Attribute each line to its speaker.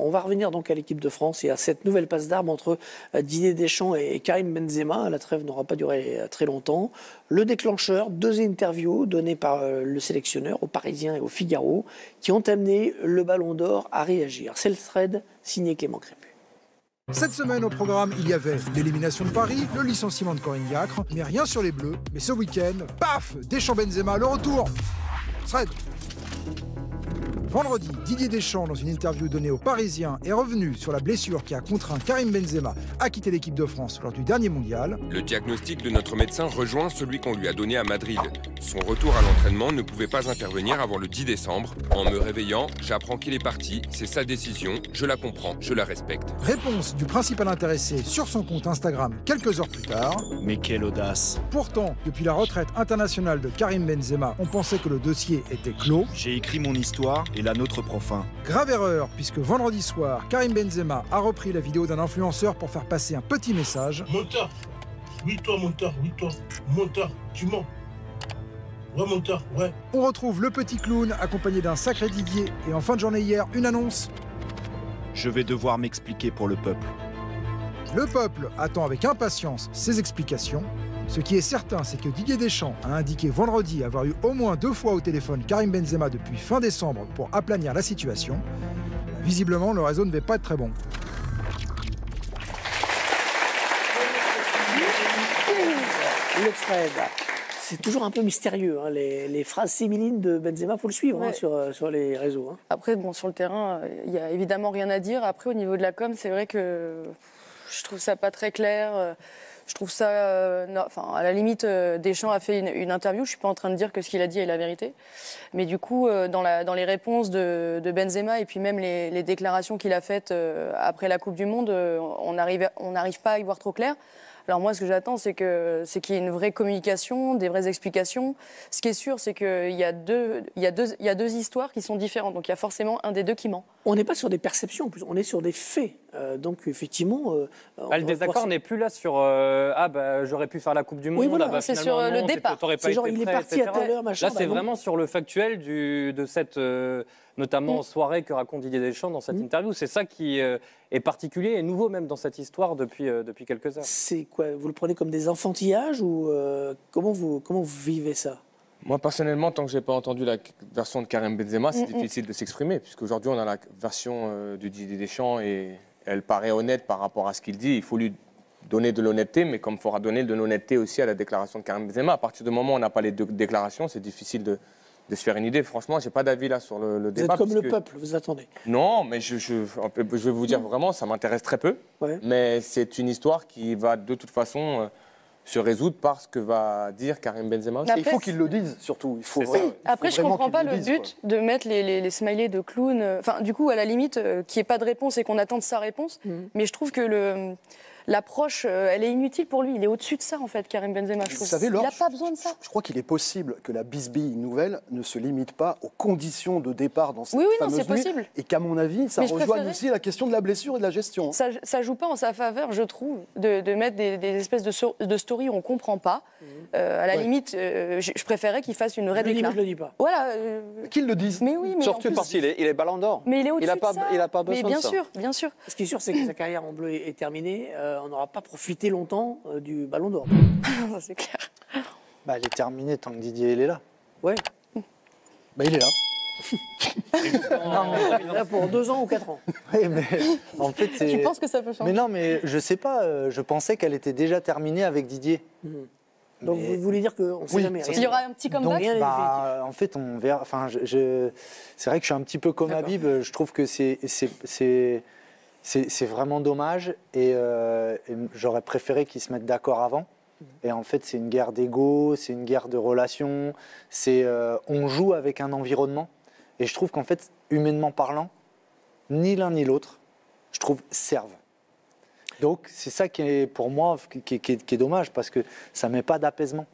Speaker 1: On va revenir donc à l'équipe de France et à cette nouvelle passe d'armes entre Didier Deschamps et Karim Benzema. La trêve n'aura pas duré très longtemps. Le déclencheur, 2 interviews données par le sélectionneur aux Parisiens et au Figaro qui ont amené le Ballon d'Or à réagir. C'est le thread signé Clément Crépu.
Speaker 2: Cette semaine au programme, il y avait l'élimination de Paris, le licenciement de Corinne Diacre, mais rien sur les Bleus. Mais ce week-end, paf, Deschamps-Benzema, le retour. Thread. Vendredi, Didier Deschamps, dans une interview donnée aux Parisiens, est revenu sur la blessure qui a contraint Karim Benzema à quitter l'équipe de France lors du dernier mondial.
Speaker 3: Le diagnostic de notre médecin rejoint celui qu'on lui a donné à Madrid. Son retour à l'entraînement ne pouvait pas intervenir avant le 10 décembre. En me réveillant, j'apprends qu'il est parti. C'est sa décision, je la comprends, je la respecte.
Speaker 2: Réponse du principal intéressé sur son compte Instagram quelques heures plus tard.
Speaker 4: Mais quelle audace!
Speaker 2: Pourtant, depuis la retraite internationale de Karim Benzema, on pensait que le dossier était clos.
Speaker 4: J'ai écrit mon histoire et la nôtre prend fin.
Speaker 2: Grave erreur, puisque vendredi soir, Karim Benzema a repris la vidéo d'un influenceur pour faire passer un petit message.
Speaker 5: Monteur, oui toi, monteur, tu mens. Ouais, monteur, ouais.
Speaker 2: On retrouve le petit clown accompagné d'un sacré Didier et en fin de journée hier, une annonce.
Speaker 4: Je vais devoir m'expliquer pour le peuple.
Speaker 2: Le peuple attend avec impatience ses explications. Ce qui est certain, c'est que Didier Deschamps a indiqué vendredi avoir eu au moins 2 fois au téléphone Karim Benzema depuis fin décembre pour aplanir la situation. Visiblement, le réseau ne va pas être très bon.
Speaker 1: Le thread. C'est toujours un peu mystérieux, hein, les phrases similines de Benzema, il faut le suivre
Speaker 6: Ouais.
Speaker 1: sur les réseaux. Hein.
Speaker 6: Après, bon, sur le terrain, il n'y a évidemment rien à dire. Après, au niveau de la com, c'est vrai que je trouve ça pas très clair. Je trouve ça... non, enfin, à la limite, Deschamps a fait une interview. Je ne suis pas en train de dire que ce qu'il a dit est la vérité. Mais du coup, dans les réponses de Benzema et puis même les déclarations qu'il a faites après la Coupe du Monde, on n'arrive pas à y voir trop clair. Alors moi, ce que j'attends, c'est qu'il y ait une vraie communication, des vraies explications. Ce qui est sûr, c'est qu'il y a deux histoires qui sont différentes. Donc il y a forcément un des deux qui ment.
Speaker 1: On n'est pas sur des perceptions, en plus, on est sur des faits. Donc effectivement...
Speaker 7: le désaccord n'est plus là sur j'aurais pu faire la Coupe du Monde.
Speaker 1: Oui, voilà,
Speaker 6: c'est sur le départ.
Speaker 1: C'est genre, il est parti à telle heure, machin.
Speaker 7: Là, c'est vraiment sur le factuel de cette... notamment soirée que raconte Didier Deschamps dans cette interview. C'est ça qui est particulier et nouveau même dans cette histoire depuis quelques heures.
Speaker 1: C'est quoi? Vous le prenez comme des enfantillages ou comment vous vivez ça?
Speaker 3: Moi, personnellement, tant que je n'ai pas entendu la version de Karim Benzema, c'est difficile de s'exprimer, puisqu'aujourd'hui, on a la version de Didier Deschamps et elle paraît honnête par rapport à ce qu'il dit. Il faut lui donner de l'honnêteté, mais comme il faudra donner de l'honnêteté aussi à la déclaration de Karim Benzema. À partir du moment où on n'a pas les deux déclarations, c'est difficile de se faire une idée. Franchement, je n'ai pas d'avis là sur le débat.
Speaker 1: Vous êtes comme le peuple, vous attendez.
Speaker 3: Non, mais je vais vous dire vraiment, ça m'intéresse très peu.
Speaker 1: Ouais.
Speaker 3: Mais c'est une histoire qui va de toute façon se résoudre par ce que va dire Karim Benzema aussi.
Speaker 6: Après,
Speaker 8: il faut qu'ils le disent, surtout. Il faut
Speaker 6: Après, je ne comprends pas le but de mettre les smileys de clown. Enfin, du coup, à la limite, qu'il n'y ait pas de réponse et qu'on attende sa réponse. Mais je trouve que l'approche, elle est inutile pour lui. Il est au-dessus de ça, en fait, Karim Benzema, je trouve.
Speaker 8: Vous savez,
Speaker 6: il n'a pas besoin de ça.
Speaker 8: Je crois qu'il est possible que la bisbille nouvelle ne se limite pas aux conditions de départ dans cette
Speaker 6: Oui,
Speaker 8: fameuse
Speaker 6: c'est
Speaker 8: nuit.
Speaker 6: possible.
Speaker 8: Et qu'à mon avis, ça
Speaker 6: Mais je
Speaker 8: rejoigne
Speaker 6: préférais-
Speaker 8: aussi la question de la blessure et de la gestion.
Speaker 6: Ça ne joue pas en sa faveur, je trouve, de mettre des espèces de stories où on ne comprend pas. À la limite, je préférais qu'il fasse une vraie
Speaker 1: Je le dis, mais
Speaker 6: déclaration.
Speaker 1: je le dis pas.
Speaker 6: Voilà.
Speaker 8: Qu'ils le disent.
Speaker 6: Mais oui, mais
Speaker 9: Surtout
Speaker 6: en plus-
Speaker 9: parce qu'il est ballon d'or.
Speaker 6: Mais il est au-dessus de ça.
Speaker 9: Il n'a pas besoin
Speaker 6: Mais bien
Speaker 9: de ça.
Speaker 6: sûr, bien sûr.
Speaker 1: Ce qui est sûr, c'est que sa carrière en bleu est terminée. On n'aura pas profité longtemps du Ballon d'Or.
Speaker 6: Ça, c'est clair.
Speaker 9: Bah, elle est terminée tant que Didier il est là.
Speaker 1: Ouais.
Speaker 8: Bah, il est là.
Speaker 1: Là pour 2 ans ou 4 ans.
Speaker 9: Oui, mais en fait, c'est.
Speaker 6: Tu penses que ça peut changer?
Speaker 9: Mais non, mais je sais pas. Je pensais qu'elle était déjà terminée avec Didier.
Speaker 1: Donc vous voulez dire qu'on ne sait
Speaker 8: Oui,
Speaker 1: jamais rien.
Speaker 6: Il y aura un petit comeback.
Speaker 1: rien n'est
Speaker 9: En fait, on verra. Enfin, c'est vrai que je suis un petit peu comme
Speaker 1: D'accord.
Speaker 9: Habib. Je trouve que c'est vraiment dommage et j'aurais préféré qu'ils se mettent d'accord avant. Et en fait, c'est une guerre d'ego, c'est une guerre de relations. On joue avec un environnement. Et je trouve qu'en fait, humainement parlant, ni l'un ni l'autre, je trouve, servent. Donc, c'est ça qui est, pour moi, qui est dommage, parce que ça ne met pas d'apaisement.